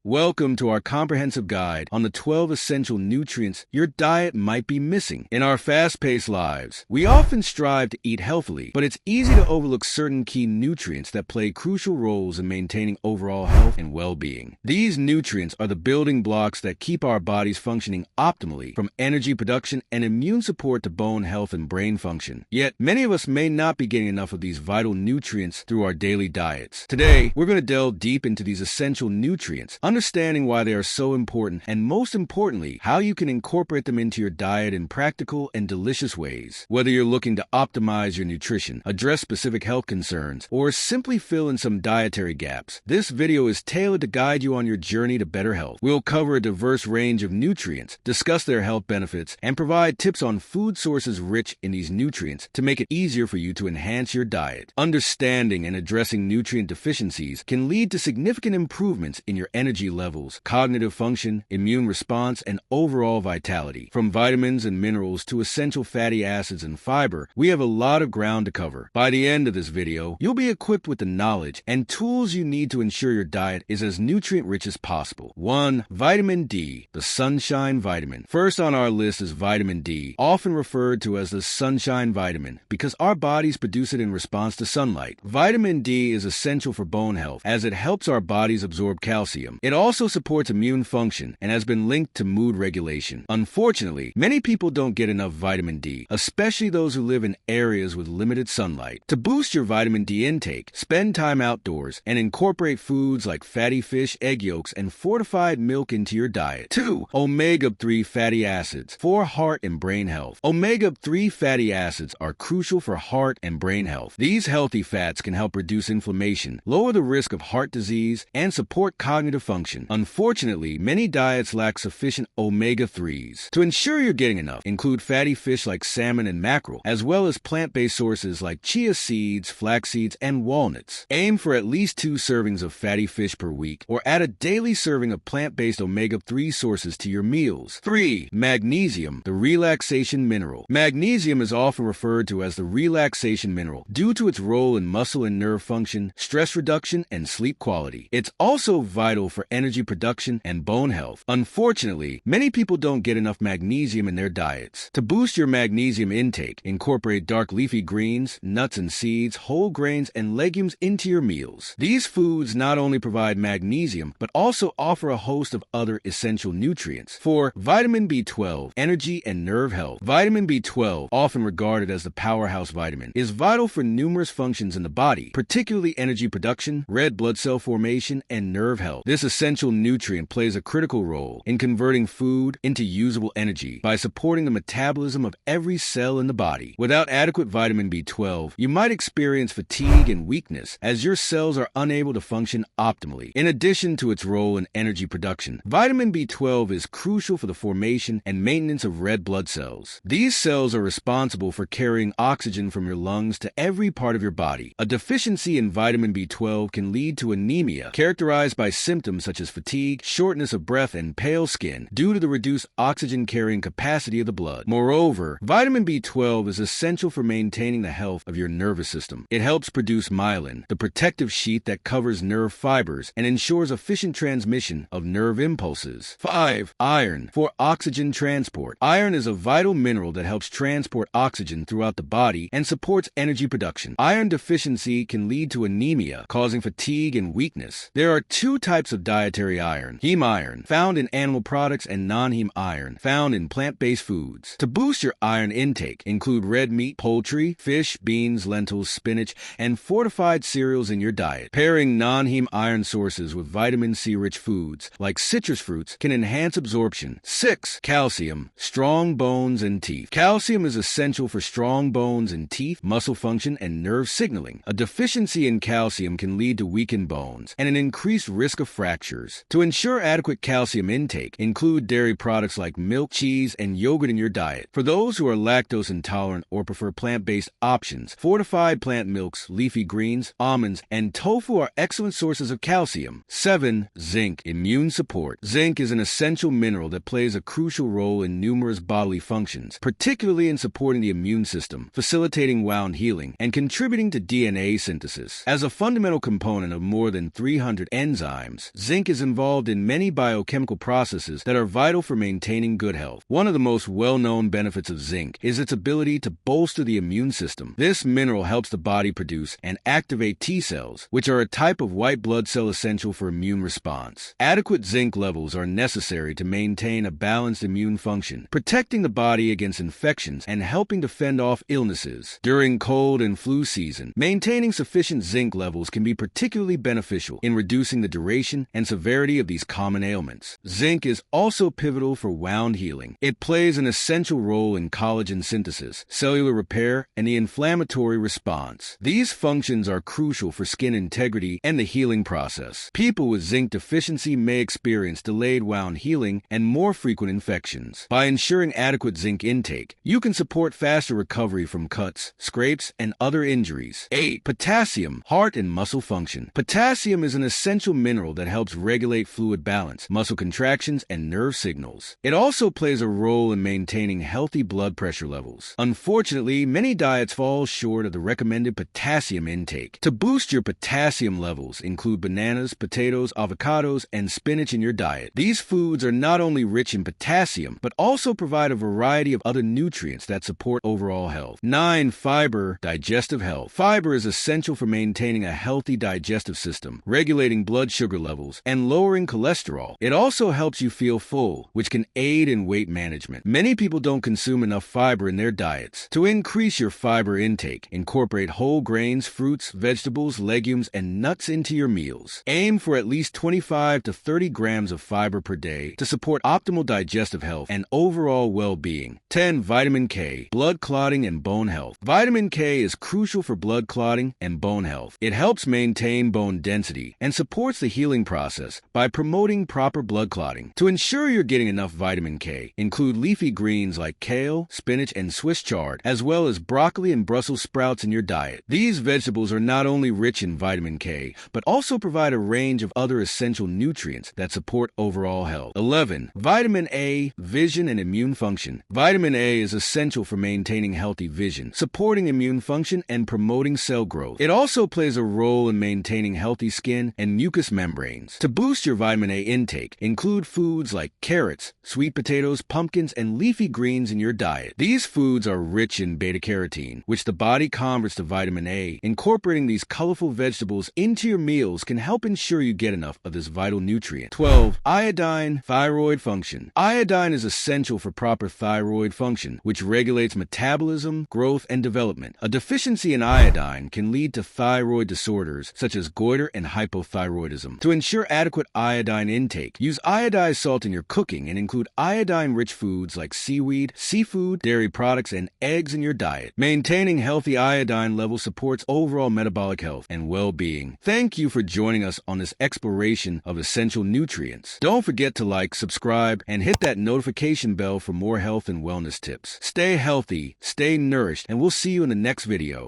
Welcome to our comprehensive guide on the 12 essential nutrients your diet might be missing. In our fast-paced lives, we often strive to eat healthily, but it's easy to overlook certain key nutrients that play crucial roles in maintaining overall health and well-being. These nutrients are the building blocks that keep our bodies functioning optimally, from energy production and immune support to bone health and brain function. Yet, many of us may not be getting enough of these vital nutrients through our daily diets. Today, we're going to delve deep into these essential nutrients, understanding why they are so important, and most importantly, how you can incorporate them into your diet in practical and delicious ways. Whether you're looking to optimize your nutrition, address specific health concerns, or simply fill in some dietary gaps, this video is tailored to guide you on your journey to better health. We'll cover a diverse range of nutrients, discuss their health benefits, and provide tips on food sources rich in these nutrients to make it easier for you to enhance your diet. Understanding and addressing nutrient deficiencies can lead to significant improvements in your energy levels, cognitive function, immune response, and overall vitality. From vitamins and minerals to essential fatty acids and fiber, we have a lot of ground to cover. By the end of this video, you'll be equipped with the knowledge and tools you need to ensure your diet is as nutrient-rich as possible. 1. Vitamin D, the sunshine vitamin. First on our list is vitamin D, often referred to as the sunshine vitamin because our bodies produce it in response to sunlight. Vitamin D is essential for bone health as it helps our bodies absorb calcium. It also supports immune function and has been linked to mood regulation. Unfortunately, many people don't get enough vitamin D, especially those who live in areas with limited sunlight. To boost your vitamin D intake, spend time outdoors and incorporate foods like fatty fish, egg yolks, and fortified milk into your diet. 2. Omega-3 fatty acids for heart and brain health. Omega-3 fatty acids are crucial for heart and brain health. These healthy fats can help reduce inflammation, lower the risk of heart disease, and support cognitive function. Unfortunately, many diets lack sufficient omega-3s. To ensure you're getting enough, include fatty fish like salmon and mackerel, as well as plant-based sources like chia seeds, flax seeds, and walnuts. Aim for at least 2 servings of fatty fish per week, or add a daily serving of plant-based omega-3 sources to your meals. 3. Magnesium, the relaxation mineral. Magnesium is often referred to as the relaxation mineral due to its role in muscle and nerve function, stress reduction, and sleep quality. It's also vital for energy production and bone health. Unfortunately, many people don't get enough magnesium in their diets. To boost your magnesium intake, incorporate dark leafy greens, nuts and seeds, whole grains, and legumes into your meals. These foods not only provide magnesium, but also offer a host of other essential nutrients. 4. Vitamin B12, energy and nerve health. Vitamin B12, often regarded as the powerhouse vitamin, is vital for numerous functions in the body, particularly energy production, red blood cell formation, and nerve health. This essential nutrient plays a critical role in converting food into usable energy by supporting the metabolism of every cell in the body. Without adequate vitamin B12, you might experience fatigue and weakness as your cells are unable to function optimally. In addition to its role in energy production, vitamin B12 is crucial for the formation and maintenance of red blood cells. These cells are responsible for carrying oxygen from your lungs to every part of your body. A deficiency in vitamin B12 can lead to anemia, characterized by symptoms such as fatigue, shortness of breath, and pale skin due to the reduced oxygen-carrying capacity of the blood. Moreover, vitamin B12 is essential for maintaining the health of your nervous system. It helps produce myelin, the protective sheath that covers nerve fibers and ensures efficient transmission of nerve impulses. 5. Iron, for oxygen transport. Iron is a vital mineral that helps transport oxygen throughout the body and supports energy production. Iron deficiency can lead to anemia, causing fatigue and weakness. There are 2 types of dietary iron: heme iron, found in animal products, and non-heme iron, found in plant-based foods. To boost your iron intake, include red meat, poultry, fish, beans, lentils, spinach, and fortified cereals in your diet. Pairing non-heme iron sources with vitamin C-rich foods like citrus fruits can enhance absorption. 6. Calcium, strong bones and teeth. Calcium is essential for strong bones and teeth, muscle function, and nerve signaling. A deficiency in calcium can lead to weakened bones and an increased risk of fractures. To ensure adequate calcium intake, include dairy products like milk, cheese, and yogurt in your diet. For those who are lactose intolerant or prefer plant-based options, fortified plant milks, leafy greens, almonds, and tofu are excellent sources of calcium. 7. Zinc, immune support. Zinc is an essential mineral that plays a crucial role in numerous bodily functions, particularly in supporting the immune system, facilitating wound healing, and contributing to DNA synthesis. As a fundamental component of more than 300 enzymes, zinc Zinc is involved in many biochemical processes that are vital for maintaining good health. One of the most well-known benefits of zinc is its ability to bolster the immune system. This mineral helps the body produce and activate T cells, which are a type of white blood cell essential for immune response. Adequate zinc levels are necessary to maintain a balanced immune function, protecting the body against infections and helping to fend off illnesses. During cold and flu season, maintaining sufficient zinc levels can be particularly beneficial in reducing the duration and severity of these common ailments. Zinc is also pivotal for wound healing. It plays an essential role in collagen synthesis, cellular repair, and the inflammatory response. These functions are crucial for skin integrity and the healing process. People with zinc deficiency may experience delayed wound healing and more frequent infections. By ensuring adequate zinc intake, you can support faster recovery from cuts, scrapes, and other injuries. 8. Potassium, heart and muscle function. Potassium is an essential mineral that helps regulate fluid balance, muscle contractions, and nerve signals. It also plays a role in maintaining healthy blood pressure levels. Unfortunately, many diets fall short of the recommended potassium intake. To boost your potassium levels, include bananas, potatoes, avocados, and spinach in your diet. These foods are not only rich in potassium, but also provide a variety of other nutrients that support overall health. 9. Fiber, digestive health. Fiber is essential for maintaining a healthy digestive system, regulating blood sugar levels, and lowering cholesterol. It also helps you feel full, which can aid in weight management. Many people don't consume enough fiber in their diets. To increase your fiber intake, incorporate whole grains, fruits, vegetables, legumes, and nuts into your meals. Aim for at least 25 to 30 grams of fiber per day to support optimal digestive health and overall well-being. 10. Vitamin K, blood clotting and bone health. Vitamin K is crucial for blood clotting and bone health. It helps maintain bone density and supports the healing process by promoting proper blood clotting. To ensure you're getting enough vitamin K, include leafy greens like kale, spinach, and Swiss chard, as well as broccoli and Brussels sprouts in your diet. These vegetables are not only rich in vitamin K, but also provide a range of other essential nutrients that support overall health. 11. Vitamin A, vision and immune function. Vitamin A is essential for maintaining healthy vision, supporting immune function, and promoting cell growth. It also plays a role in maintaining healthy skin and mucous membranes. To boost your vitamin A intake, include foods like carrots, sweet potatoes, pumpkins, and leafy greens in your diet. These foods are rich in beta-carotene, which the body converts to vitamin A. Incorporating these colorful vegetables into your meals can help ensure you get enough of this vital nutrient. 12. Iodine, thyroid function. Iodine is essential for proper thyroid function, which regulates metabolism, growth, and development. A deficiency in iodine can lead to thyroid disorders such as goiter and hypothyroidism. To ensure adequate iodine intake, use iodized salt in your cooking and include iodine-rich foods like seaweed, seafood, dairy products, and eggs in your diet. Maintaining healthy iodine levels supports overall metabolic health and well-being. Thank you for joining us on this exploration of essential nutrients. Don't forget to like, subscribe, and hit that notification bell for more health and wellness tips. Stay healthy, stay nourished, and we'll see you in the next video.